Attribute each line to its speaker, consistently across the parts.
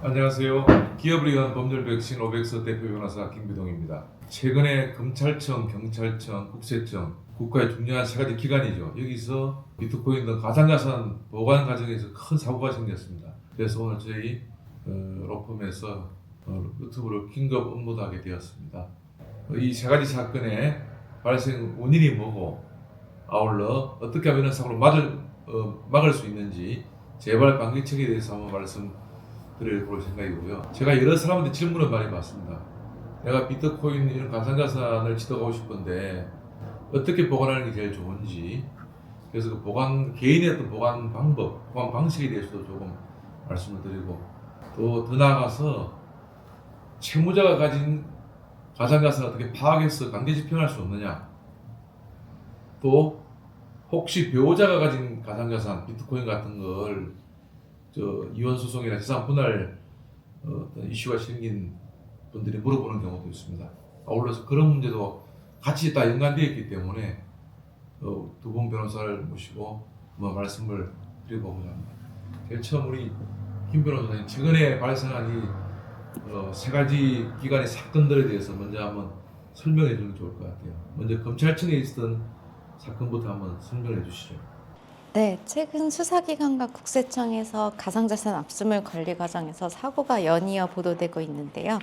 Speaker 1: 안녕하세요. 기업을 위한 법률 백신 오백서 대표 변호사 김비동입니다. 최근에 검찰청, 경찰청, 국세청, 국가의 중요한 세 가지 기관이죠. 여기서 비트코인 등 가상자산 보관 과정에서 큰 사고가 생겼습니다. 그래서 오늘 저희 로펌에서 유튜브를 긴급 업로드하게 되었습니다. 이 세 가지 사건의 발생 원인이 뭐고 아울러 어떻게 하면 이런 사고를 막을 수 있는지 재발 방지책에 대해서 한번 말씀드릴 생각이고요. 제가 여러 사람한테 질문을 많이 받습니다. 내가 비트코인 이런 가상자산을 취득하고 싶은데 어떻게 보관하는 게 제일 좋은지, 그래서 그 개인의 어떤 보관 방법, 보관 방식에 대해서도 조금 말씀을 드리고, 또 더 나아가서 채무자가 가진 가상자산을 어떻게 파악해서 강제 집행할 수 없느냐, 또 혹시 배우자가 가진 가상자산, 비트코인 같은 걸 이혼 소송이나 재산 분할 어떤 이슈가 생긴 분들이 물어보는 경우도 있습니다. 아울러서 그런 문제도 같이 다 연관되어 있기 때문에 두 분 변호사를 모시고 말씀을 드려보고자 합니다. 제일 처음 우리 김 변호사님, 최근에 발생한 이 세 가지 기관의 사건들에 대해서 먼저 한번 설명해 주면 좋을 것 같아요. 먼저 검찰청에 있었던 사건부터 한번 설명해 주시죠.
Speaker 2: 네, 최근 수사기관과 국세청에서 가상자산 압수물 관리 과정에서 사고가 연이어 보도되고 있는데요.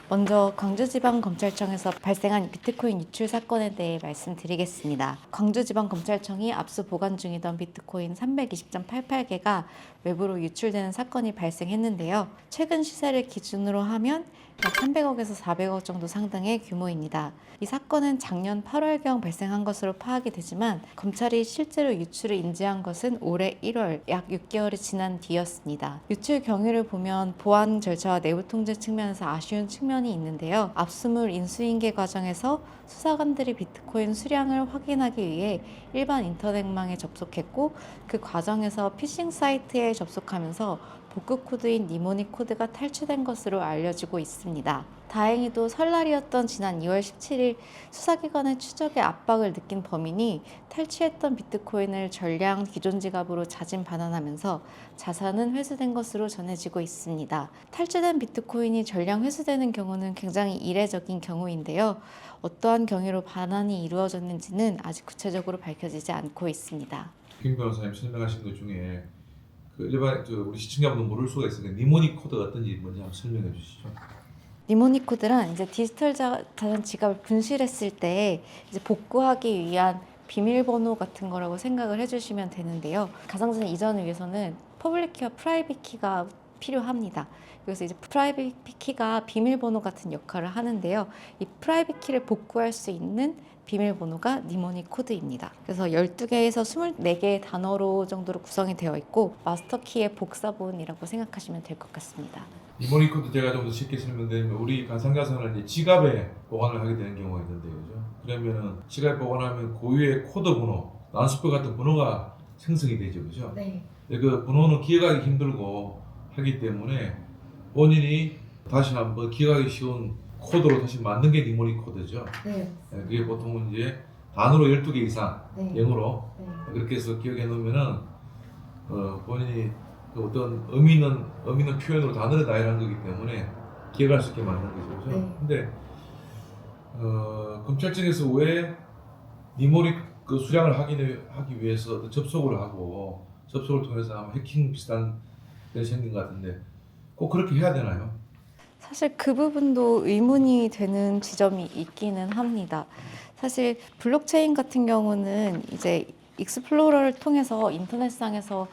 Speaker 2: 먼저 광주지방검찰청에서 발생한 비트코인 유출 사건에 대해 말씀드리겠습니다. 광주지방검찰청이 압수 보관 중이던 비트코인 320.88개가 외부로 유출되는 사건이 발생했는데요. 최근 시세를 기준으로 하면 약 300억에서 400억 정도 상당의 규모입니다. 이 사건은 작년 8월경 발생한 것으로 파악이 되지만 검찰이 실제로 유출을 인지한 것은 올해 1월, 약 6개월이 지난 뒤였습니다. 유출 경위를 보면 보안 절차와 내부 통제 측면에서 아쉬운 측면이 있는데요. 압수물 인수인계 과정에서 수사관들이 비트코인 수량을 확인하기 위해 일반 인터넷망에 접속했고, 그 과정에서 피싱 사이트에 접속하면서 복구 코드인 니모닉 코드가 탈취된 것으로 알려지고 있습니다. 다행히도 설날이었던 지난 2월 17일 수사기관의 추적에 압박을 느낀 범인이 탈취했던 비트코인을 전량 기존 지갑으로 자진 반환하면서 자산은 회수된 것으로 전해지고 있습니다. 탈취된 비트코인이 전량 회수되는 경우는 굉장히 이례적인 경우인데요. 어떠한 경위로 반환이 이루어졌는지는 아직 구체적으로 밝혀지지 않고 있습니다.
Speaker 1: 김 변호사님 설명하신 것 중에 일반 우리 시청자분들 모를 수가 있으니까 니모닉 코드가 어떤지 먼저 한번 설명해 주시죠.
Speaker 2: 니모닉 코드란 이제 디지털 자산 지갑을 분실했을 때 이제 복구하기 위한 비밀번호 같은 거라고 생각을 해주시면 되는데요. 가상자산 이전을 위해서는 퍼블릭 키와 프라이빗 키가 필요합니다. 그래서 이제 프라이빗 키가 비밀번호 같은 역할을 하는데요. 이 프라이빗 키를 복구할 수 있는 비밀번호가 니모닉 코드입니다. 그래서 12개에서 24개의 단어로 정도로 구성이 되어 있고 마스터키의 복사본이라고 생각하시면 될 것 같습니다.
Speaker 1: 니모닉 코드 제가 좀 더 쉽게 설명드리면, 우리 가상자산을 이제 지갑에 보관을 하게 되는 경우가 있는데요. 그죠? 그러면은 지갑에 보관하면 고유의 코드 번호, 난수표 같은 번호가 생성이 되죠. 그죠?
Speaker 2: 네.
Speaker 1: 그 번호는 기억하기 힘들고 하기 때문에 본인이 다시 한번 기억하기 쉬운 코드로 다시 만든 게 니모닉 코드죠.
Speaker 2: 네.
Speaker 1: 그게 보통은 이제 단어로 12개 이상,
Speaker 2: 네.
Speaker 1: 영어로
Speaker 2: 네.
Speaker 1: 그렇게 해서 기억해 놓으면은 본인이 그 어떤 의미 있는 표현으로 단어를 나열한 거기 때문에 기억할 수 있게 만든 거죠. 그죠?
Speaker 2: 네.
Speaker 1: 근데 검찰청에서 왜 니모닉 그 수량을 확인하기 위해서 접속을 하고, 접속을 통해서 아마 해킹 비슷한 게 생긴 것 같은데 꼭 그렇게 해야 되나요?
Speaker 2: 사실 그 부분도 의문이 되는 지점이 있기는 합니다. 사실 블록체인 같은 경우는 이제 익스플로러를 통해서 인터넷상에서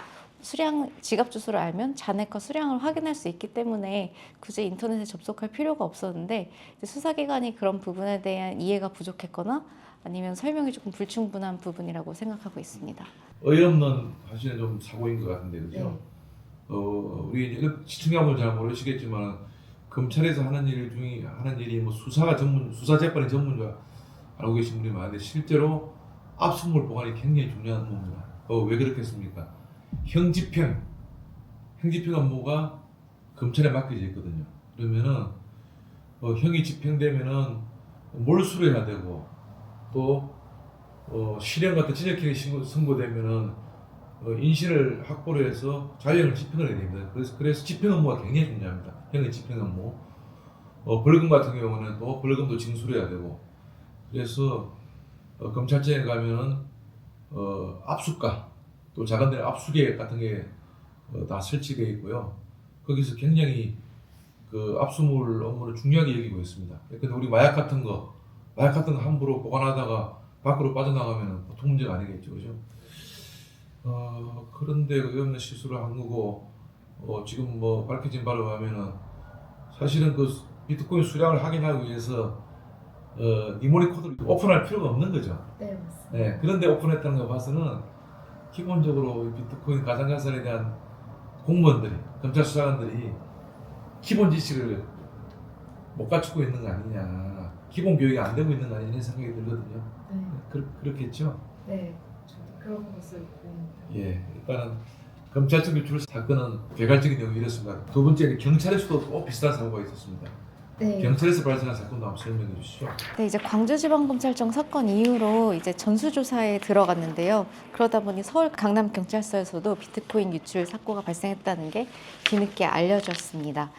Speaker 2: 지갑 주소를 알면 잔액과 수량을 확인할 수 있기 때문에 굳이 인터넷에 접속할 필요가 없었는데, 이제 수사기관이 그런 부분에 대한 이해가 부족했거나 아니면 설명이 조금 불충분한 부분이라고 생각하고 있습니다.
Speaker 1: 어이없는 사실은 좀 사고인 것 같은데, 그죠? 우리 이제 시청자분들 잘 모르시겠지만 검찰에서 하는 일이 뭐 수사 재판의 전문가 알고 계신 분이 많은데, 실제로 압수물 보관이 굉장히 중요한 업무입니다. 왜 그렇겠습니까? 형집행 업무가 검찰에 맡겨져 있거든요. 그러면은 형이 집행되면은 몰수를 해야 되고, 또 실형 같은 진역형이 선고되면은 인실을 확보를 해서 자유형을 집행을 해야 됩니다. 그래서 집행 업무가 굉장히 중요합니다. 형의 집행 업무. 벌금 같은 경우는 또 벌금도 징수해야 되고, 그래서 검찰청에 가면은 압수가 또 작은 데 압수계획 같은 게 다 설치되어 있고요. 거기서 굉장히 그 압수물 업무를 중요하게 여기고 있습니다. 근데 우리 마약 같은 거 함부로 보관하다가 밖으로 빠져나가면 보통 문제가 아니겠죠, 그죠? 그런데 의없는 실수를 한 거고, 지금 뭐 밝혀진 바로 하면은 사실은 그 비트코인 수량을 확인하기 위해서 니모니 코드를 오픈할 필요가 없는 거죠.
Speaker 3: 네, 맞습니다.
Speaker 1: 네, 그런데 오픈했다는 거 봐서는 기본적으로 비트코인 가상자산에 대한 공무원들이, 검찰 수사관들이 기본 지식을 못 갖추고 있는 거 아니냐, 기본 교육이 안 되고 있는 거 아니냐 이런 생각이 들거든요.
Speaker 3: 네,
Speaker 1: 그렇겠죠?
Speaker 3: 네, 그런 것을 보입니다.
Speaker 1: 예, 일단은 검찰청 유출 사건은 개괄적인 내용이 이렇습니다. 두 번째는 경찰에서도 또 비슷한 사고가 있었습니다.
Speaker 3: 네,
Speaker 1: 경찰에서 발생한 사건도 한번 설명해 주시죠.
Speaker 2: 네, 이제 광주지방검찰청 사건 이후로 이제 전수조사에 들어갔는데요. 그러다 보니 서울 강남경찰서에서도 비트코인 유출 사고가 발생했다는 게 뒤늦게 알려졌습니다.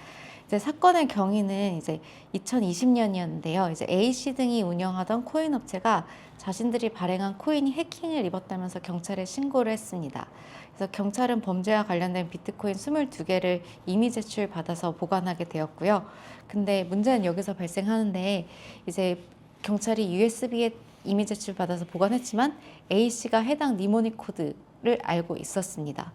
Speaker 2: 이제 사건의 경위는 이제 2020년이었는데요. 이제 A씨 등이 운영하던 코인 업체가 자신들이 발행한 코인이 해킹을 입었다면서 경찰에 신고를 했습니다. 그래서 경찰은 범죄와 관련된 비트코인 22개를 임의 제출받아서 보관하게 되었고요. 근데 문제는 여기서 발생하는데, 이제 경찰이 USB에 임의 제출받아서 보관했지만 A씨가 해당 니모니 코드를 알고 있었습니다.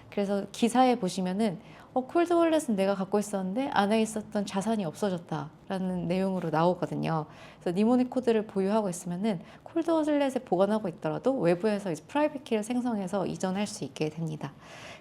Speaker 2: 그래서 기사에 보시면은 콜드월렛은 내가 갖고 있었는데 안에 있었던 자산이 없어졌다라는 내용으로 나오거든요. 그래서 니모니 코드를 보유하고 있으면은 콜드월렛에 보관하고 있더라도 외부에서 이제 프라이빗 키를 생성해서 이전할 수 있게 됩니다.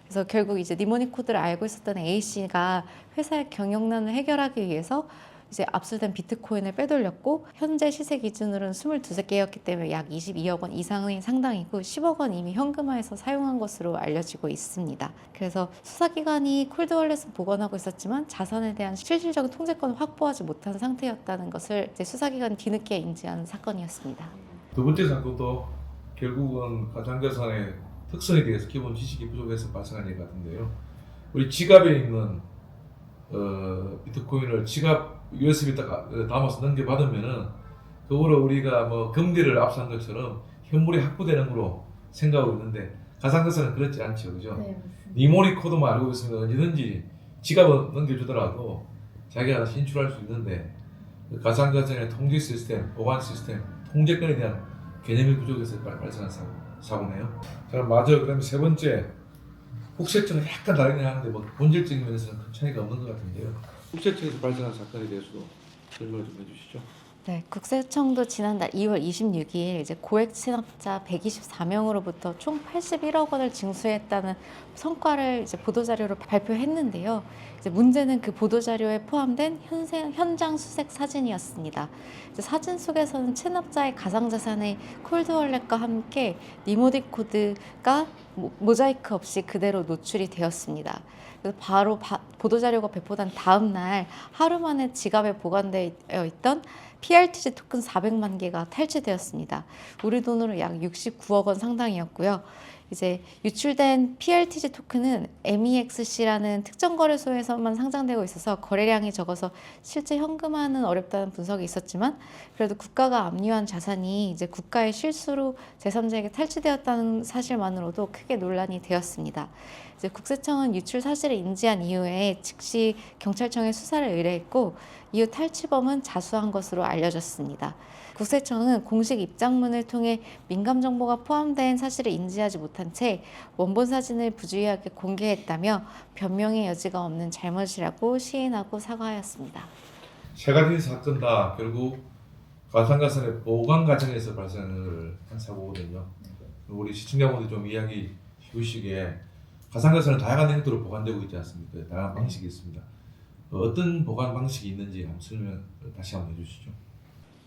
Speaker 2: 그래서 결국 이제 니모니 코드를 알고 있었던 A 씨가 회사의 경영난을 해결하기 위해서 이제 압수된 비트코인을 빼돌렸고, 현재 시세 기준으로는 22개였기 때문에 약 22억 원 이상의 상당이고 10억 원 이미 현금화해서 사용한 것으로 알려지고 있습니다. 그래서 수사기관이 콜드월렛을 보관하고 있었지만 자산에 대한 실질적인 통제권을 확보하지 못한 상태였다는 것을 이제 수사기관이 뒤늦게 인지한 사건이었습니다.
Speaker 1: 두 번째 사건도 결국은 가상자산의 특성에 대해서 기본 지식이 부족해서 발생한 일 같은데요. 우리 지갑에 있는 비트코인을 지갑 USB에다가 담아서 넘겨받으면은 그거로 우리가 뭐 금괴를 압수한 것처럼 현물이 확보되는 거로 생각하고 있는데, 가상자산은 그렇지 않죠, 그죠?
Speaker 3: 네, 맞습니다.
Speaker 1: 니모니 코드만 알고 있으면 언제든지 지갑을 넘겨주더라도 자기가 신출할 수 있는데, 그 가상자산의 통제 시스템, 보관 시스템, 통제권에 대한 개념이 부족해서 발생한 사고네요. 자, 맞아요. 그다음에 세 번째, 국세청은 약간 다르긴 하는데 뭐 본질적인 면에서는 큰 차이가 없는 것 같은데요. 국세청에서 발생한 사건에 대해서도 설명을 좀 해주시죠.
Speaker 2: 네, 국세청도 지난달 2월 26일 이제 고액 체납자 124명으로부터 총 81억 원을 징수했다는 성과를 이제 보도자료로 발표했는데요. 이제 문제는 그 보도자료에 포함된 현장 수색 사진이었습니다. 이제 사진 속에서는 체납자의 가상자산의 콜드월렛과 함께 니모니 코드가 모자이크 없이 그대로 노출이 되었습니다. 그래서 바로 보도자료가 배포된 다음 날 하루 만에 지갑에 보관되어 있던 PRTG 토큰 400만 개가 탈취되었습니다. 우리 돈으로 약 69억 원 상당이었고요. 이제 유출된 PRTG 토큰은 MEXC라는 특정 거래소에서만 상장되고 있어서 거래량이 적어서 실제 현금화는 어렵다는 분석이 있었지만, 그래도 국가가 압류한 자산이 이제 국가의 실수로 제3자에게 탈취되었다는 사실만으로도 크게 논란이 되었습니다. 이제 국세청은 유출 사실을 인지한 이후에 즉시 경찰청에 수사를 의뢰했고, 이후 탈취범은 자수한 것으로 알려졌습니다. 국세청은 공식 입장문을 통해 민감 정보가 포함된 사실을 인지하지 못한 채 원본 사진을 부주의하게 공개했다며 변명의 여지가 없는 잘못이라고 시인하고 사과하였습니다.
Speaker 1: 세 가지 사건 다 결국 가상자산의 보관 과정에서 발생을 한 사고거든요. 우리 시청자분들 좀 이해하기 쉬우시게, 가상자산은 다양한 형태로 보관되고 있지 않습니까? 다양한 방식이 있습니다. 어떤 보관 방식이 있는지 한번 설명 다시 한번 해주시죠.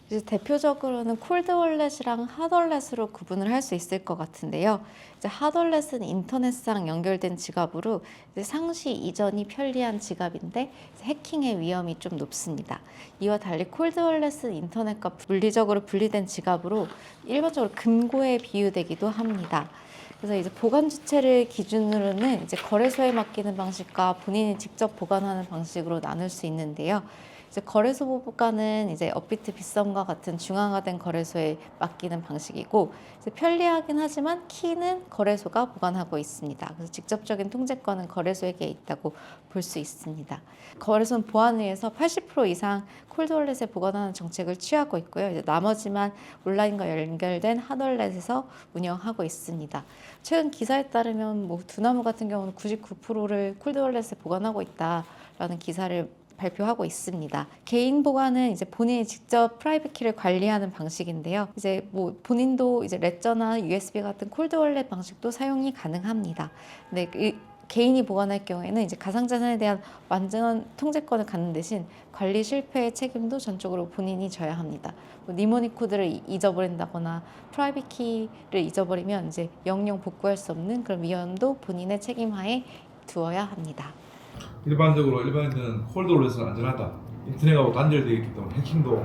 Speaker 2: 이제 대표적으로는 콜드월렛이랑 핫월렛으로 구분을 할 수 있을 것 같은데요. 이제 핫월렛은 인터넷상 연결된 지갑으로 이제 상시 이전이 편리한 지갑인데 해킹의 위험이 좀 높습니다. 이와 달리 콜드월렛은 인터넷과 물리적으로 분리된 지갑으로 일반적으로 금고에 비유되기도 합니다. 그래서 이제 보관 주체를 기준으로는 이제 거래소에 맡기는 방식과 본인이 직접 보관하는 방식으로 나눌 수 있는데요. 이제 거래소 보관은 이제 업비트 빗썸과 같은 중앙화된 거래소에 맡기는 방식이고, 이제 편리하긴 하지만 키는 거래소가 보관하고 있습니다. 그래서 직접적인 통제권은 거래소에게 있다고 볼 수 있습니다. 거래소는 보안을 위해서 80% 이상 콜드월렛에 보관하는 정책을 취하고 있고요. 이제 나머지만 온라인과 연결된 핫월렛에서 운영하고 있습니다. 최근 기사에 따르면 뭐 두나무 같은 경우는 99%를 콜드월렛에 보관하고 있다라는 기사를 발표하고 있습니다. 개인 보관은 이제 본인이 직접 프라이빗 키를 관리하는 방식인데요. 이제 뭐 본인도 이제 레저나 USB 같은 콜드월렛 방식도 사용이 가능합니다. 근데 개인이 보관할 경우에는 이제 가상자산에 대한 완전한 통제권을 갖는 대신 관리 실패의 책임도 전적으로 본인이 져야 합니다. 뭐 니모닉 코드를 잊어버린다거나 프라이빗 키를 잊어버리면 이제 영영 복구할 수 없는 그런 위험도 본인의 책임하에 두어야 합니다.
Speaker 1: 일반적으로 일반인들은 콜드월렛은 안전하다, 인터넷하고 단절되어 있기 때문에 해킹도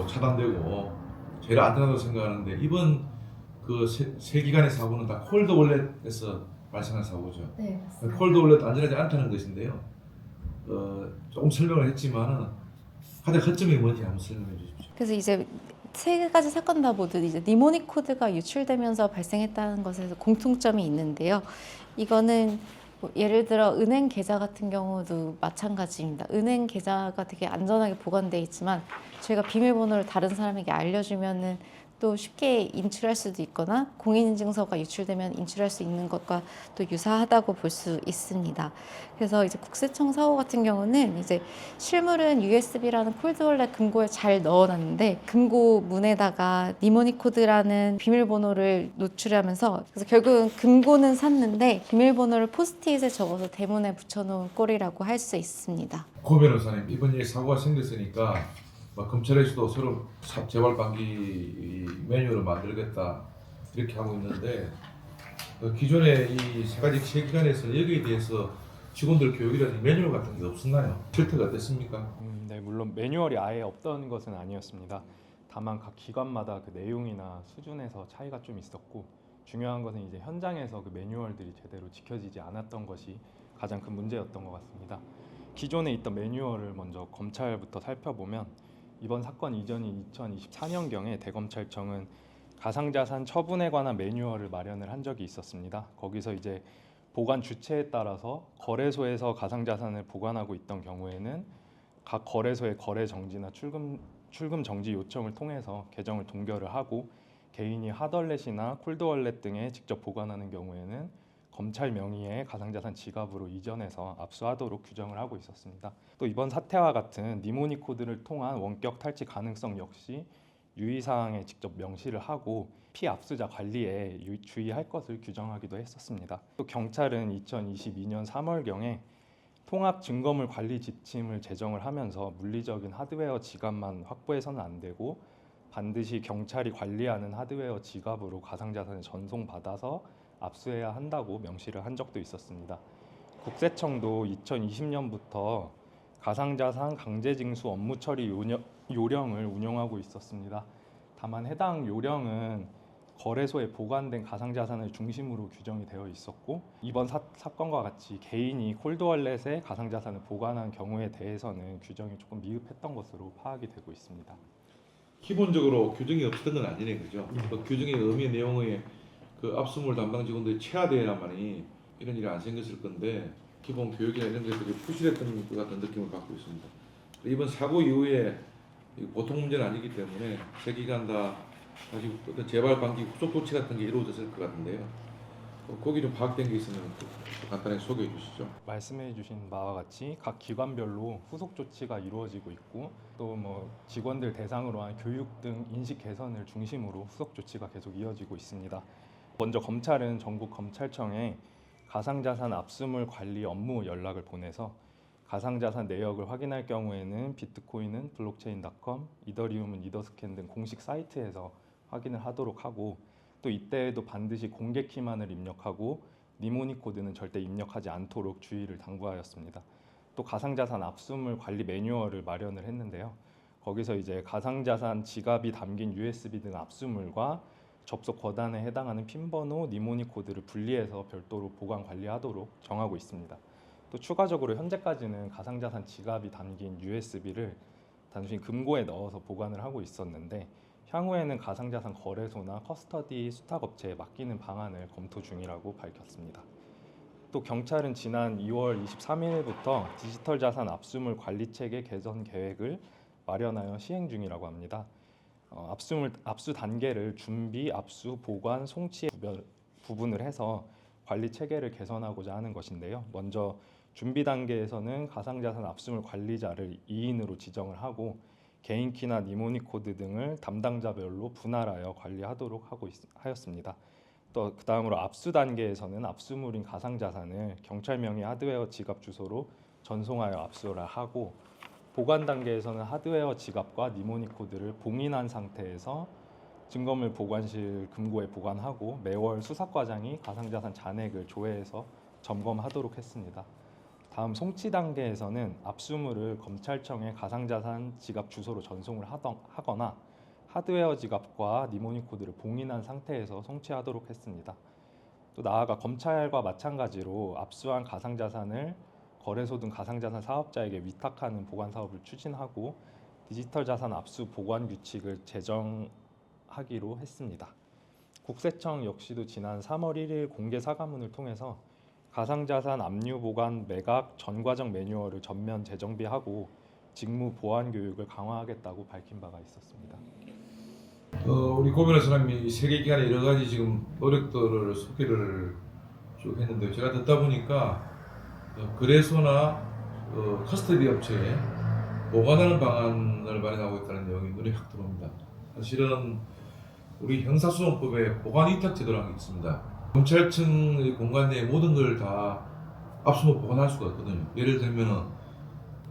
Speaker 1: 차단되고 제일 안전하다고 생각하는데, 이번 그 세 기관의 사고는 다 콜드월렛에서 발생한 사고죠.
Speaker 3: 네, 맞습니다.
Speaker 1: 콜드월렛 안전하지 않다는 것인데요. 조금 설명을 했지만은 가장 허점이 뭔지 한번 설명해 주십시오.
Speaker 2: 그래서 이제 세 가지 사건 다 모두 이제 니모닉 코드가 유출되면서 발생했다는 것에서 공통점이 있는데요. 이거는 뭐 예를 들어 은행 계좌 같은 경우도 마찬가지입니다. 은행 계좌가 되게 안전하게 보관돼 있지만 저희가 비밀번호를 다른 사람에게 알려주면은 또 쉽게 인출할 수도 있거나 공인인증서가 유출되면 인출할 수 있는 것과 또 유사하다고 볼 수 있습니다. 그래서 이제 국세청 사고 같은 경우는 이제 실물은 USB라는 콜드월렛 금고에 잘 넣어놨는데 금고 문에다가 니모닉 코드라는 비밀번호를 노출하면서, 그래서 결국은 금고는 샀는데 비밀번호를 포스트잇에 적어서 대문에 붙여놓은 꼴이라고 할 수 있습니다.
Speaker 1: 고 변호사님, 이번 일 사고가 생겼으니까 검찰에서도 서로 재발 방지 매뉴얼을 만들겠다 이렇게 하고 있는데, 기존에 이 세 가지 세 기관에서는 여기에 대해서 직원들 교육이라든지 매뉴얼 같은 게 없었나요? 실태가 어땠습니까?
Speaker 4: 네, 물론 매뉴얼이 아예 없던 것은 아니었습니다. 다만 각 기관마다 그 내용이나 수준에서 차이가 좀 있었고, 중요한 것은 이제 현장에서 그 매뉴얼들이 제대로 지켜지지 않았던 것이 가장 큰 문제였던 것 같습니다. 기존에 있던 매뉴얼을 먼저 검찰부터 살펴보면, 이번 사건 이전인 2024년경에 대검찰청은 가상자산 처분에 관한 매뉴얼을 마련을 한 적이 있었습니다. 거기서 이제 보관 주체에 따라서 거래소에서 가상자산을 보관하고 있던 경우에는 각 거래소의 거래 정지나 출금 정지 요청을 통해서 계정을 동결을 하고, 개인이 핫월렛이나 콜드월렛 등에 직접 보관하는 경우에는 검찰 명의의 가상자산 지갑으로 이전해서 압수하도록 규정을 하고 있었습니다. 또 이번 사태와 같은 니모닉 코드를 통한 원격 탈취 가능성 역시 유의사항에 직접 명시를 하고 피압수자 관리에 주의할 것을 규정하기도 했었습니다. 또 경찰은 2022년 3월경에 통합 증거물 관리 지침을 제정을 하면서 물리적인 하드웨어 지갑만 확보해서는 안 되고 반드시 경찰이 관리하는 하드웨어 지갑으로 가상자산을 전송받아서 압수해야 한다고 명시를 한 적도 있었습니다. 국세청도 2020년부터 가상자산 강제징수 업무 처리 요령을 운영하고 있었습니다. 다만 해당 요령은 거래소에 보관된 가상자산을 중심으로 규정이 되어 있었고, 이번 사건과 같이 개인이 콜드월렛에 가상자산을 보관한 경우에 대해서는 규정이 조금 미흡했던 것으로 파악이 되고 있습니다.
Speaker 1: 기본적으로 규정이 없었던 건 아니네, 그죠? 그 규정의 의미 내용에 그 압수물 담당 직원들이 체화돼야만이 이런 일이 안 생겼을 건데, 기본 교육이나 이런 것들이 부실했던 것 같은 느낌을 갖고 있습니다. 이번 사고 이후에 보통 문제는 아니기 때문에 세 기관 다 다시 어떤 재발 방지 후속 조치 같은 게 이루어졌을 것 같은데요. 거기 좀 파악된 게 있으면 간단하게 소개해 주시죠.
Speaker 4: 말씀해 주신 바와 같이 각 기관별로 후속 조치가 이루어지고 있고, 또 뭐 직원들 대상으로 한 교육 등 인식 개선을 중심으로 후속 조치가 계속 이어지고 있습니다. 먼저 검찰은 전국 검찰청에 가상자산 압수물 관리 업무 연락을 보내서 가상자산 내역을 확인할 경우에는 비트코인은 블록체인.com, 이더리움은 이더스캔 등 공식 사이트에서 확인을 하도록 하고, 또 이때에도 반드시 공개 키만을 입력하고 니모닉 코드는 절대 입력하지 않도록 주의를 당부하였습니다. 또 가상자산 압수물 관리 매뉴얼을 마련을 했는데요. 거기서 이제 가상자산 지갑이 담긴 USB 등 압수물과 접속 권한에 해당하는 핀 번호, 니모닉 코드를 분리해서 별도로 보관 관리하도록 정하고 있습니다. 또 추가적으로 현재까지는 가상자산 지갑이 담긴 USB를 단순히 금고에 넣어서 보관을 하고 있었는데 향후에는 가상자산 거래소나 커스터디 수탁업체에 맡기는 방안을 검토 중이라고 밝혔습니다. 또 경찰은 지난 2월 23일부터 디지털 자산 압수물 관리 체계 개선 계획을 마련하여 시행 중이라고 합니다. 압수 단계를 준비, 압수, 보관, 송치 구분을 해서 관리 체계를 개선하고자 하는 것인데요. 먼저 준비 단계에서는 가상자산 압수물 관리자를 2인으로 지정을 하고 개인키나 니모닉 코드 등을 담당자별로 분할하여 관리하도록 하였습니다. 또 그 다음으로 압수 단계에서는 압수물인 가상자산을 경찰 명의 하드웨어 지갑 주소로 전송하여 압수를 하고 보관 단계에서는 하드웨어 지갑과 니모닉 코드를 봉인한 상태에서 증거물 보관실 금고에 보관하고 매월 수사과장이 가상자산 잔액을 조회해서 점검하도록 했습니다. 다음 송치 단계에서는 압수물을 검찰청에 가상자산 지갑 주소로 전송을 하거나 하드웨어 지갑과 니모닉 코드를 봉인한 상태에서 송치하도록 했습니다. 또 나아가 검찰과 마찬가지로 압수한 가상자산을 거래소 등 가상자산 사업자에게 위탁하는 보관 사업을 추진하고 디지털 자산 압수 보관 규칙을 제정하기로 했습니다. 국세청 역시도 지난 3월 1일 공개 사과문을 통해서 가상자산 압류 보관 매각 전 과정 매뉴얼을 전면 재정비하고 직무 보안 교육을 강화하겠다고 밝힌 바가 있었습니다.
Speaker 1: 우리 고변호 사람이 세계 기관의 여러 가지 지금 노력들을 소개를 쭉 했는데 제가 듣다 보니까 거래소나 커스터디 업체에 보관하는 방안을 마련하고 있다는 내용이 눈에 확 들어옵니다. 사실은 우리 형사소송법에 보관 위탁 제도라는 게 있습니다. 검찰청의 공간 내에 모든 걸 다 압수물 보관할 수가 없거든요. 예를 들면은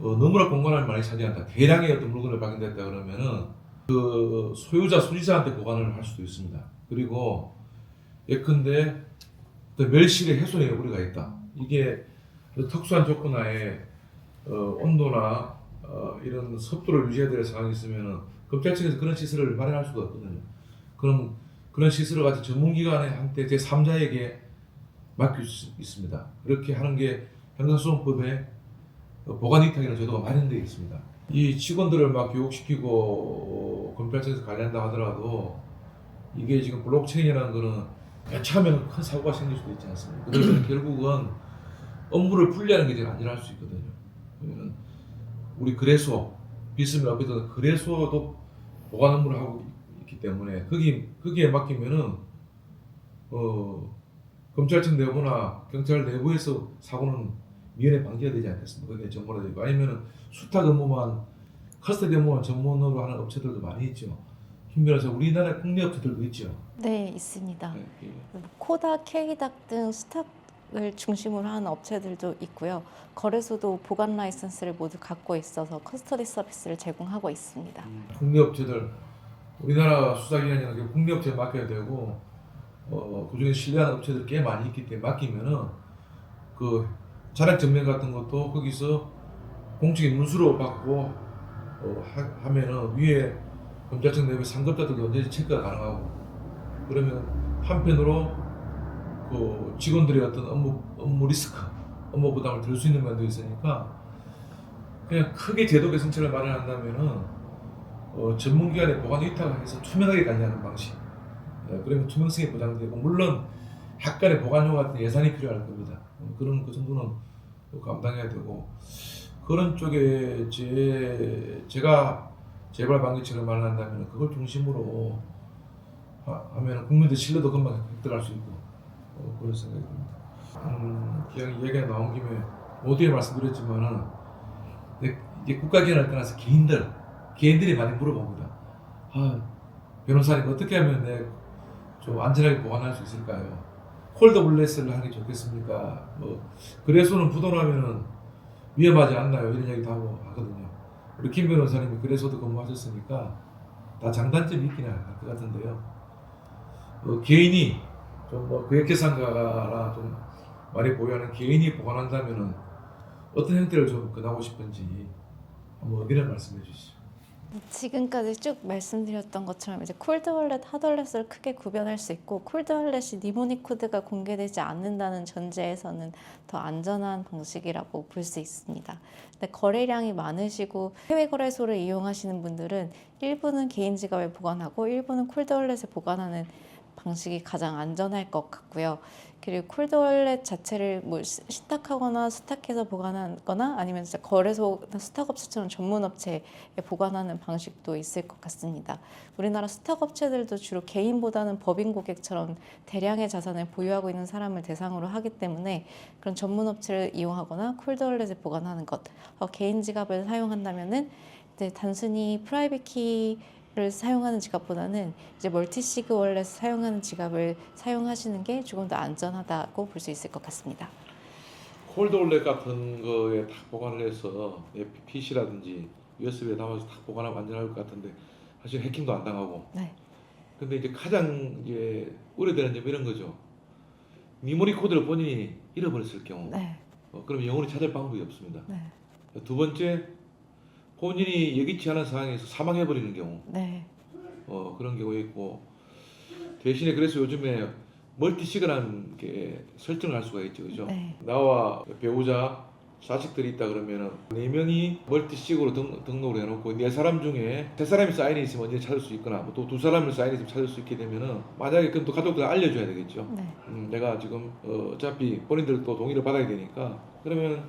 Speaker 1: 너무나 공간을 많이 차지한다. 대량의 어떤 물건을 발견됐다 그러면은 그 소유자, 소지자한테 보관을 할 수도 있습니다. 그리고 예컨대 멸실의 훼손의 우려가 있다. 이게 특수한 조건 하에 온도나 이런 습도를 유지해야 될 상황이 있으면은 검찰청에서 그런 시설을 마련할 수가 없거든요. 그럼 그런 시설을 가진 전문기관에 한테 제3자에게 맡길 수 있습니다. 그렇게 하는 게 형사소송법에 보관 위탁이라는 제도가 마련되어 있습니다. 이 직원들을 막 교육시키고 검찰청에서 관리한다 하더라도 이게 지금 블록체인이라는 거는 처음에는 큰 사고가 생길 수도 있지 않습니까? 그래서 결국은 업무를 분리하는 게 제일 안전할 수 있거든요. 그러면 우리 거래소, 비스밀 업계도 거래소도 보관 업무를 하고 있기 때문에 거기에 맡기면은 검찰청 내부나 경찰 내부에서 사고는 미연에 방지가 되지 않겠습니까? 거기에 전문화 되고 아니면은 수탁 업무만 커스터디 업무만 전문으로 하는 업체들도 많이 있죠. 힘들어서 우리나라 국내 업체들도 있죠.
Speaker 2: 네, 있습니다.
Speaker 1: 네, 예.
Speaker 2: 코닥, K닥 등 수탁을 중심으로 하는 업체들도 있고요. 거래소도 보관 라이선스를 모두 갖고 있어서 커스터디 서비스를 제공하고 있습니다.
Speaker 1: 국내 업체들 우리나라 수사기관이나 국내 업체에 맡겨야 되고 그중에 신뢰하는 업체들이 꽤 많이 있기 때문에 맡기면은 그 자력 증명 같은 것도 거기서 공적인 문수로 받고 하면은 위에 검찰청 내부의 상급자들도 언제든지 체크가 가능하고 그러면 한편으로 그 직원들의 어떤 업무 리스크, 업무 부담을 들 수 있는 면도 있으니까 그냥 크게 제도 개선책을 마련한다면은 전문기관에 보관 위탁을 해서 투명하게 관리하는 방식. 그러면 투명성이 보장되고 물론 약간의 보관료 같은 예산이 필요할 겁니다. 그런 그 정도는 감당해야 되고 그런 쪽에 제가 재발 방지책을 마련한다면 그걸 중심으로 하면 국민들 신뢰도 금방 획득할 수 있고 그런 생각이 듭니다. 기왕 얘기가 나온 김에 모두에 말씀드렸지만은 이제 국가기관을 떠나서 개인들이 많이 물어봅니다. 변호사님 어떻게 하면 좀 안전하게 보관할 수 있을까요? 홀더블레스를 하는 게 좋겠습니까? 거래소는 부도나면은 위험하지 않나요? 이런 얘기 다 하거든요. 우리 김 변호사님이 거래소도 근무하셨으니까 다 장단점이 있긴 할 것 같은데요. 개인이 좀 고액계산가나 좀 많이 보유하는 개인이 보관한다면은 어떤 형태를 좀 권하고 싶은지 한번 의견을 말씀해 주시죠.
Speaker 2: 지금까지 쭉 말씀드렸던 것처럼 이제 콜드 월렛, 핫 월렛을 크게 구별할 수 있고, 콜드 월렛이 니모닉 코드가 공개되지 않는다는 전제에서는 더 안전한 방식이라고 볼 수 있습니다. 근데 거래량이 많으시고 해외 거래소를 이용하시는 분들은 일부는 개인 지갑에 보관하고 일부는 콜드 월렛에 보관하는 방식이 가장 안전할 것 같고요. 그리고 콜드 월렛 자체를 뭐 시탁하거나 수탁해서 보관하거나 아니면 진짜 거래소나 수탁업체처럼 전문 업체에 보관하는 방식도 있을 것 같습니다. 우리나라 수탁업체들도 주로 개인보다는 법인 고객처럼 대량의 자산을 보유하고 있는 사람을 대상으로 하기 때문에 그런 전문 업체를 이용하거나 콜드 월렛에 보관하는 것, 개인 지갑을 사용한다면은 이제 단순히 프라이빗 키를 사용하는 지갑보다는 이제 멀티시그 월렛 사용하는 지갑을 사용하시는 게 조금 더 안전하다고 볼 수 있을 것 같습니다.
Speaker 1: 콜드 월렛 같은 거에 딱 보관을 해서 PC라든지 USB에 담아서 딱 보관하면 안전할 것 같은데 사실 해킹도 안 당하고.
Speaker 2: 네.
Speaker 1: 근데 이제 가장 이제 우려되는 점이 이런 거죠. 니모닉 코드를 본인이 잃어버렸을 경우,
Speaker 2: 네.
Speaker 1: 그럼 영원히 찾을 방법이 없습니다.
Speaker 2: 네.
Speaker 1: 두 번째, 본인이 예기치 않은 상황에서 사망해버리는 경우,
Speaker 2: 네.
Speaker 1: 그런 경우가 있고, 대신에 그래서 요즘에 멀티시그라는 게 설정을 할 수가 있죠, 그죠?
Speaker 2: 네.
Speaker 1: 나와 배우자, 자식들이 있다 그러면은 4명이 멀티식으로 등록을 해놓고 4사람 중에 3사람이 사인이 있으면 언제 찾을 수 있거나 또 2사람이 사인이 있으면 찾을 수 있게 되면은 만약에 그럼 또 가족들 알려줘야 되겠죠.
Speaker 2: 네.
Speaker 1: 내가 지금 어차피 본인들도 동의를 받아야 되니까 그러면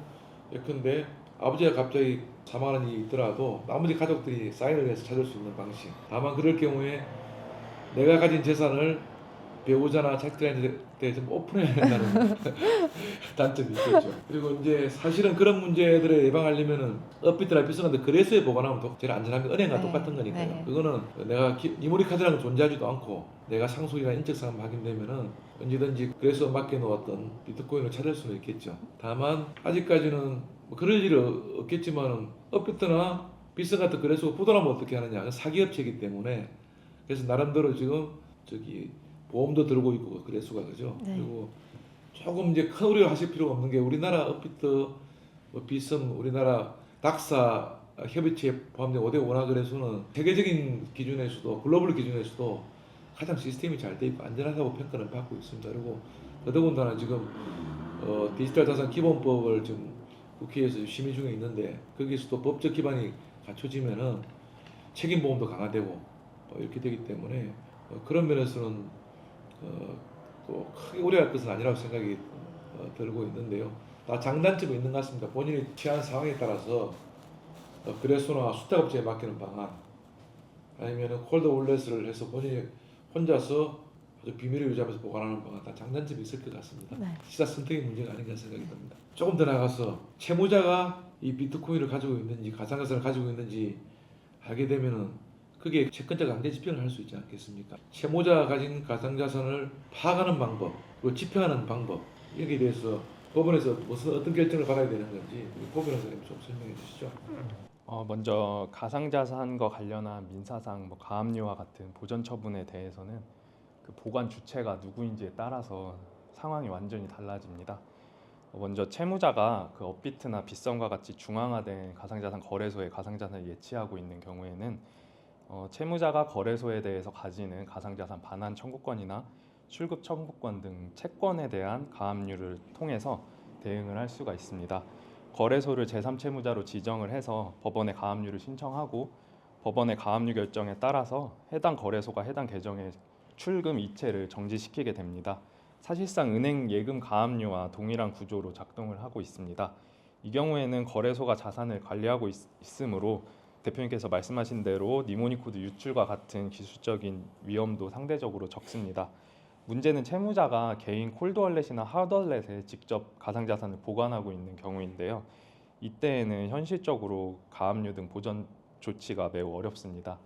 Speaker 1: 예컨대 아버지가 갑자기 사망하는 일이 있더라도 나머지 가족들이 사인을 해서 찾을 수 있는 방식. 다만 그럴 경우에 내가 가진 재산을 배우자나 자식들한테 좀 오픈해야 된다는 단점이 있겠죠. 그리고 이제 사실은 그런 문제들을 예방하려면은 업비트나 비슷한데 거래소에 보관하면 더 제일 안전한 게 은행과
Speaker 2: 네.
Speaker 1: 똑같은 거니까요.
Speaker 2: 네.
Speaker 1: 그거는 내가 니모닉 카드라는 건 존재하지도 않고 내가 상속이나 인적사항 확인되면은 언제든지 거래소에 맡겨놓았던 비트코인을 찾을 수는 있겠죠. 다만 아직까지는 뭐 그럴 일은 없겠지만은 업비트나 비슷 같은 거래소가 부도나면 어떻게 하느냐. 사기업체이기 때문에 그래서 나름대로 지금 보험도 들고 있고 그래수가 그죠.
Speaker 2: 네.
Speaker 1: 그리고 조금 이제 큰 우려를 하실 필요가 없는 게 우리나라 업비트, 비썸, 우리나라 닥사 협의체에 포함된 5대 원화 거래소는 세계적인 기준에서도 글로벌 기준에서도 가장 시스템이 잘 돼 있고 안전하다고 평가를 받고 있습니다. 그리고 더더군다나 지금 디지털 자산 기본법을 지금 국회에서 심의 중에 있는데 거기서도 법적 기반이 갖춰지면은 책임 보험도 강화되고 이렇게 되기 때문에 그런 면에서는 또 크게 우려할 것은 아니라고 생각이 들고 있는데요. 다 장단점이 있는 것 같습니다. 본인이 취한 상황에 따라서 거래소나 수탁업체에 맡기는 방안, 아니면 콜드 월렛을 해서 본인이 혼자서 아주 비밀을 유지하면서 보관하는 방안, 다 장단점이 있을 것 같습니다.
Speaker 2: 네.
Speaker 1: 시사 선택의 문제가 아닌가 생각이 듭니다. 조금 더 나가서 채무자가 이 비트코인을 가지고 있는지 가상자산을 가지고 있는지 알게 되면은 그게 채권자 강제 집행을 할 수 있지 않겠습니까? 채무자가 가진 가상자산을 파악하는 방법, 그리고 집행하는 방법 여기에 대해서 법원에서 어떤 결정을 받아야 되는 건지 고 변호사님 좀 설명해 주시죠.
Speaker 4: 먼저 가상자산과 관련한 민사상 가압류와 같은 보전 처분에 대해서는 그 보관 주체가 누구인지에 따라서 상황이 완전히 달라집니다. 먼저 채무자가 그 업비트나 빗썸과 같이 중앙화된 가상자산 거래소에 가상자산을 예치하고 있는 경우에는 채무자가 거래소에 대해서 가지는 가상자산 반환 청구권이나 출급 청구권 등 채권에 대한 가압류를 통해서 대응을 할 수가 있습니다. 거래소를 제3채무자로 지정을 해서 법원에 가압류를 신청하고 법원의 가압류 결정에 따라서 해당 거래소가 해당 계정의 출금 이체를 정지시키게 됩니다. 사실상 은행 예금 가압류와 동일한 구조로 작동을 하고 있습니다. 이 경우에는 거래소가 자산을 관리하고 있으므로 대표님께서 말씀하신 대로 니모닉 코드 유출과 같은 기술적인 위험도 상대적으로 적습니다. 문제는 채무자가 개인 콜드 월렛이나 핫 월렛에 직접 가상자산을 보관하고 있는 경우인데요. 이때에는 현실적으로 가압류 등 보전 조치가 매우 어렵습니다.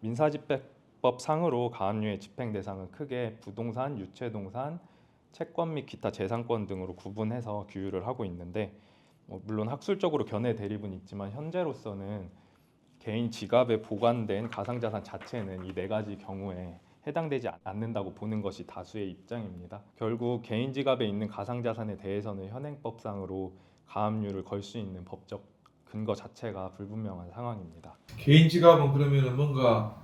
Speaker 4: 민사집행법상으로 가압류의 집행 대상은 크게 부동산, 유체동산, 채권 및 기타 재산권 등으로 구분해서 규율을 하고 있는데 물론 학술적으로 견해 대립은 있지만 현재로서는 개인 지갑에 보관된 가상자산 자체는 이 4가지 경우에 해당되지 않는다고 보는 것이 다수의 입장입니다. 결국 개인 지갑에 있는 가상자산에 대해서는 현행법상으로 가압류를 걸 수 있는 법적 근거 자체가 불분명한 상황입니다.
Speaker 1: 개인 지갑은 그러면은 뭔가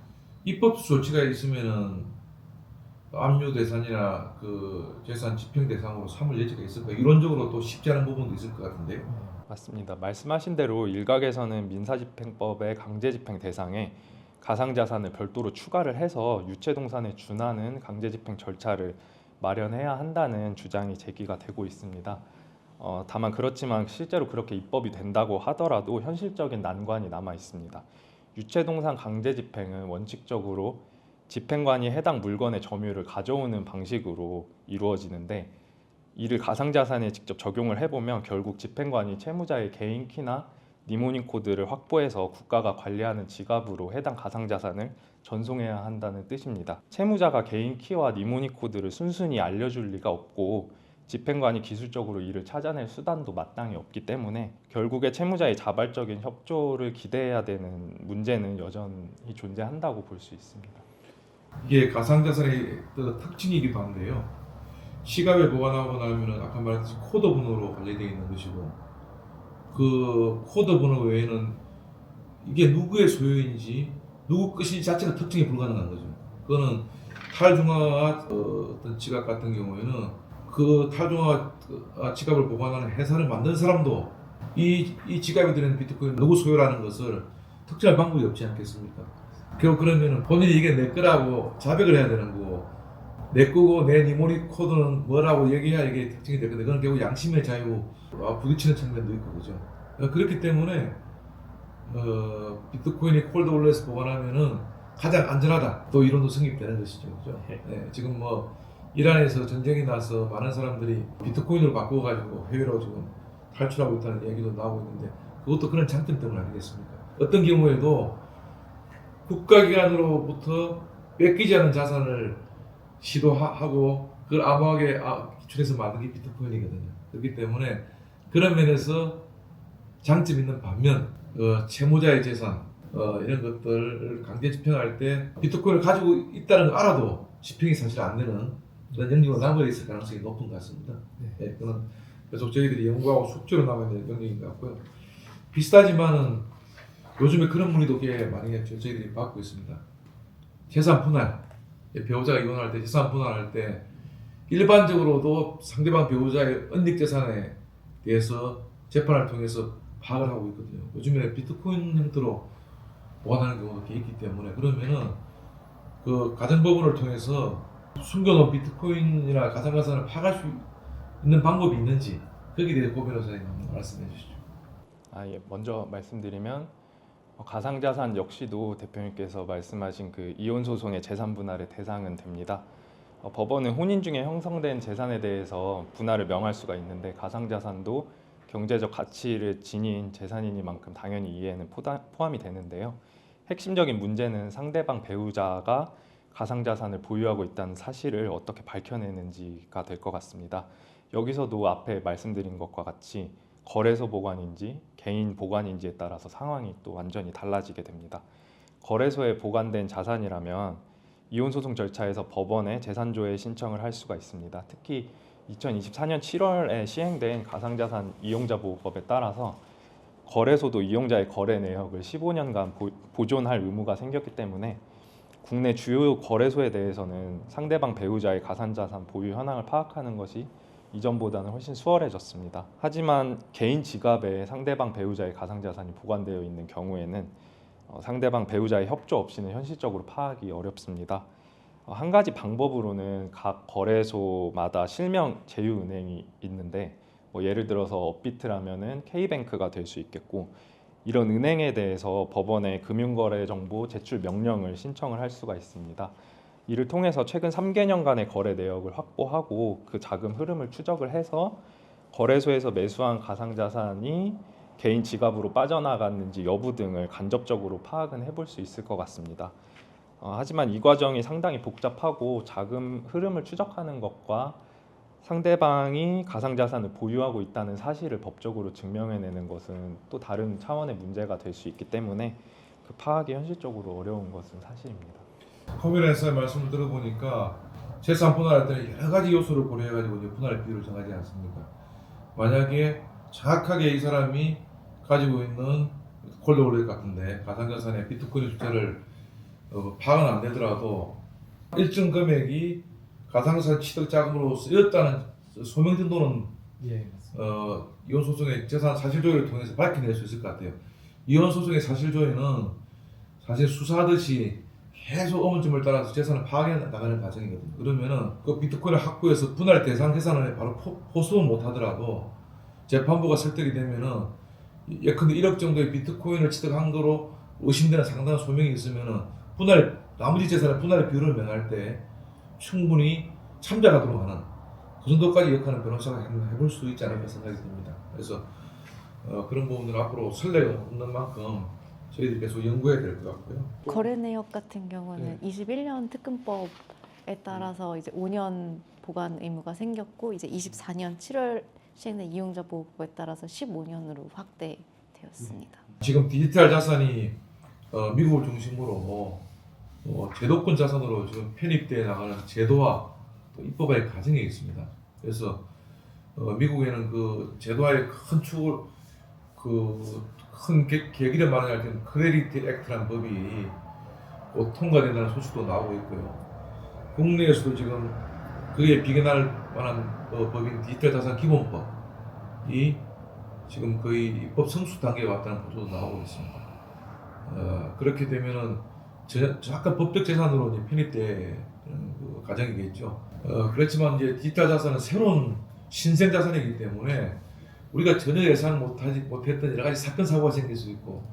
Speaker 1: 입법 조치가 있으면은 압류 대상이나 그 재산 집행 대상으로 삼을 여지가 있을까? 이론적으로 또 쉽지 않은 부분도 있을 것 같은데요.
Speaker 4: 맞습니다. 말씀하신 대로 일각에서는 민사집행법의 강제집행 대상에 가상자산을 별도로 추가를 해서 유체동산에 준하는 강제집행 절차를 마련해야 한다는 주장이 제기가 되고 있습니다. 다만 그렇지만 실제로 그렇게 입법이 된다고 하더라도 현실적인 난관이 남아 있습니다. 유체동산 강제집행은 원칙적으로 집행관이 해당 물건의 점유를 가져오는 방식으로 이루어지는데 이를 가상자산에 직접 적용을 해보면 결국 집행관이 채무자의 개인 키나 니모닉 코드를 확보해서 국가가 관리하는 지갑으로 해당 가상자산을 전송해야 한다는 뜻입니다. 채무자가 개인 키와 니모닉 코드를 순순히 알려줄 리가 없고 집행관이 기술적으로 이를 찾아낼 수단도 마땅히 없기 때문에 결국에 채무자의 자발적인 협조를 기대해야 되는 문제는 여전히 존재한다고 볼 수 있습니다.
Speaker 1: 이게 가상자산의 특징이기도 한데요. 지갑에 보관하고 나면은 아까 말했듯이 코드 번호로 관리되어 있는 것이고 그 코드 번호 외에는 이게 누구의 소유인지 누구 것인지 자체가 특징이 불가능한 거죠. 그거는 탈중앙화 어떤 지갑 같은 경우에는 그 탈중앙화 지갑을 보관하는 회사를 만든 사람도 이 지갑에 들어있는 비트코인 누구 소유라는 것을 특정할 방법이 없지 않겠습니까? 결국 그러면은 본인이 이게 내 거라고 자백을 해야 되는 거고 내 거고 내 니모닉 코드는 뭐라고 얘기해야 이게 특징이 되거든요. 그건 결국 양심의 자유와 부딪히는 측면도 있고 그죠. 그렇기 때문에 비트코인이 콜드 월렛에 보관하면은 가장 안전하다. 또 이론도 성립되는 것이죠. 그죠? 네, 지금 뭐 이란에서 전쟁이 나서 많은 사람들이 비트코인으로 바꿔가지고 해외로 지금 탈출하고 있다는 얘기도 나오고 있는데 그것도 그런 장점 때문 아니겠습니까? 어떤 경우에도 국가기관으로부터 뺏기지 않은 자산을 시도하고 그걸 암호하게 기출해서 만든 게 비트코인이거든요. 그렇기 때문에 그런 면에서 장점 있는 반면 채무자의 재산 이런 것들을 강제 집행할 때 비트코인을 가지고 있다는 걸 알아도 집행이 사실 안 되는 그런 영역으로 남아 있을 가능성이 높은 것 같습니다. 네, 그건 계속 저희들이 연구하고 숙제로 남아있는 영역인 것 같고요. 비슷하지만은 요즘에 그런 문의도 꽤 많이 저희들이 받고 있습니다. 재산 분할, 배우자가 이혼할 때 재산 분할할 때 일반적으로도 상대방 배우자의 은닉 재산에 대해서 재판을 통해서 파악을 하고 있거든요. 요즘에 비트코인 형태로 보관하는 경우도 꽤 있기 때문에 그러면은 그 가정법원을 통해서 숨겨놓은 비트코인이나 가상자산을 파악할 수 있는 방법이 있는지 거기에 대해 고 변호사님 한번 말씀해 주시죠.
Speaker 4: 예, 먼저 말씀드리면 가상자산 역시도 대표님께서 말씀하신 그 이혼 소송의 재산 분할의 대상은 됩니다. 법원은 혼인 중에 형성된 재산에 대해서 분할을 명할 수가 있는데 가상자산도 경제적 가치를 지닌 재산이니만큼 당연히 이에는 포함이 되는데요. 핵심적인 문제는 상대방 배우자가 가상자산을 보유하고 있다는 사실을 어떻게 밝혀내는지가 될 것 같습니다. 여기서도 앞에 말씀드린 것과 같이 거래소 보관인지 개인 보관인지에 따라서 상황이 또 완전히 달라지게 됩니다. 거래소에 보관된 자산이라면 이혼소송 절차에서 법원에 재산조회 신청을 할 수가 있습니다. 특히 2024년 7월에 시행된 가상자산 이용자보호법에 따라서 거래소도 이용자의 거래 내역을 15년간 보존할 의무가 생겼기 때문에 국내 주요 거래소에 대해서는 상대방 배우자의 가상자산 보유 현황을 파악하는 것이 이전보다는 훨씬 수월해졌습니다. 하지만 개인 지갑에 상대방 배우자의 가상자산이 보관되어 있는 경우에는 상대방 배우자의 협조 없이는 현실적으로 파악이 어렵습니다. 한 가지 방법으로는 각 거래소마다 실명 제휴은행이 있는데 예를 들어서 업비트라면은 K뱅크가 될 수 있겠고 이런 은행에 대해서 법원에 금융거래 정보 제출 명령을 신청을 할 수가 있습니다. 이를 통해서 최근 3개년간의 거래 내역을 확보하고 그 자금 흐름을 추적을 해서 거래소에서 매수한 가상자산이 개인 지갑으로 빠져나갔는지 여부 등을 간접적으로 파악은 해볼 수 있을 것 같습니다. 하지만 이 과정이 상당히 복잡하고 자금 흐름을 추적하는 것과 상대방이 가상자산을 보유하고 있다는 사실을 법적으로 증명해내는 것은 또 다른 차원의 문제가 될 수 있기 때문에 그 파악이 현실적으로 어려운 것은 사실입니다.
Speaker 1: 코미네스의 말씀을 들어보니까 재산 분할할 때는 여러 가지 요소를 고려해가지고 이제 분할 비율을 정하지 않습니까? 만약에 정확하게 이 사람이 가지고 있는 콜드월렛 같은데 가상자산의 비트코인 숫자를 파악은 안 되더라도 일정 금액이 가상자산 취득 자금으로 쓰였다는 소명 정도는
Speaker 5: 예.
Speaker 1: 이혼 소송의 재산 사실 조회를 통해서 밝혀낼 수 있을 것 같아요. 이혼 소송의 사실 조회는 사실 수사하듯이 계속 어문점을 따라서 재산을 파악해 나가는 과정이거든요. 그러면은 그 비트코인을 확보해서 분할 대상 계산을 바로 호소는 못 하더라도 재판부가 설득이 되면은 예컨대 1억 정도의 비트코인을 취득한 거로 의심되는 상당한 소명이 있으면은 나머지 재산의 분할 비율을 명할 때 충분히 참작하도록 하는 그 정도까지 역할은 변호사가 해볼 수 있지 않을까 생각이 듭니다. 그래서 그런 부분들 앞으로 선례가 없는 만큼 저희들이 계속 연구해야 될 것 같고요.
Speaker 2: 거래 내역 같은 경우는
Speaker 1: 네.
Speaker 2: 21년 특근법에 따라서 이제 5년 보관 의무가 생겼고 이제 24년 7월 시행된 이용자 보호법에 따라서 15년으로 확대되었습니다.
Speaker 1: 지금 디지털 자산이 미국을 중심으로 제도권 자산으로 지금 편입되어 나가는 제도화 또 입법화의 과정에 있습니다. 그래서 미국에는 그 제도화의 큰 축을 큰 계기를 마련할 때는 크레디트 액트라는 법이 곧 통과된다는 소식도 나오고 있고요. 국내에서도 지금 그에 비견할 만한 법인 디지털 자산 기본법이 지금 거의 입법 성수 단계에 왔다는 보도도 나오고 있습니다. 그렇게 되면은 약간 법적 재산으로 이제 편입되는 그 과정이겠죠. 그렇지만 이제 디지털 자산은 새로운 신생 자산이기 때문에 우리가 전혀 예상 못했던 여러 가지 사건 사고가 생길 수 있고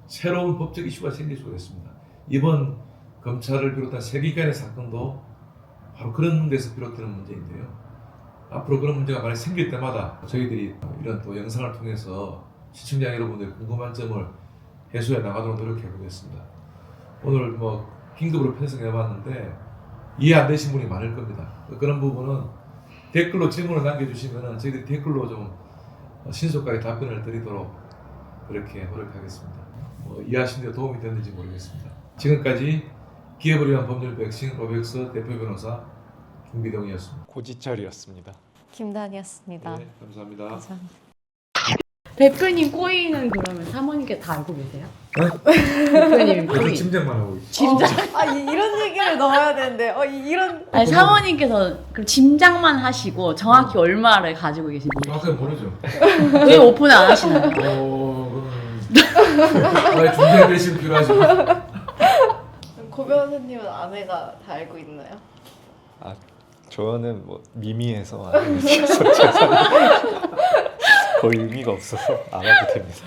Speaker 1: 새로운 법적 이슈가 생길 수가 있습니다. 이번 검찰을 비롯한 세계관의 사건도 바로 그런 데서 비롯되는 문제인데요. 앞으로 그런 문제가 많이 생길 때마다 저희들이 이런 또 영상을 통해서 시청자 여러분들의 궁금한 점을 해소해 나가도록 노력해 보겠습니다. 오늘 긴급으로 편성해봤는데 이해 안 되신 분이 많을 겁니다. 그런 부분은 댓글로 질문을 남겨주시면 저희들이 댓글로 좀 신속하게 답변을 드리도록 그렇게 노력하겠습니다. 이해하시는 데 도움이 됐는지 모르겠습니다. 지금까지 기업을 위한 법률 백신 로백스 대표 변호사 김비동이었습니다.
Speaker 4: 고지철이었습니다.
Speaker 2: 김단이었습니다.
Speaker 1: 네, 감사합니다.
Speaker 2: 감사합니다.
Speaker 3: 대표님 꼬이는 그러면 사모님께 다 알고 계세요?
Speaker 1: 네?
Speaker 3: 대표님
Speaker 1: 그래서
Speaker 3: 꼬이.
Speaker 1: 짐작만 하고 있어요.
Speaker 3: 짐작.
Speaker 2: 이런 얘기를 넣어야 되는데 이런
Speaker 3: 아니 사모님께서 그럼 짐작만 하시고 정확히 얼마를 가지고 계신지
Speaker 1: 정확하게 모르죠.
Speaker 3: 왜 오픈 안 하시나요?
Speaker 1: 나의 중대 대신 필요하죠.
Speaker 2: 고 변호사님은 아내가 다 알고 있나요?
Speaker 4: 저는 미미해서 안 해서 재산이 거의 의미가 없어서 안 해도 됩니다.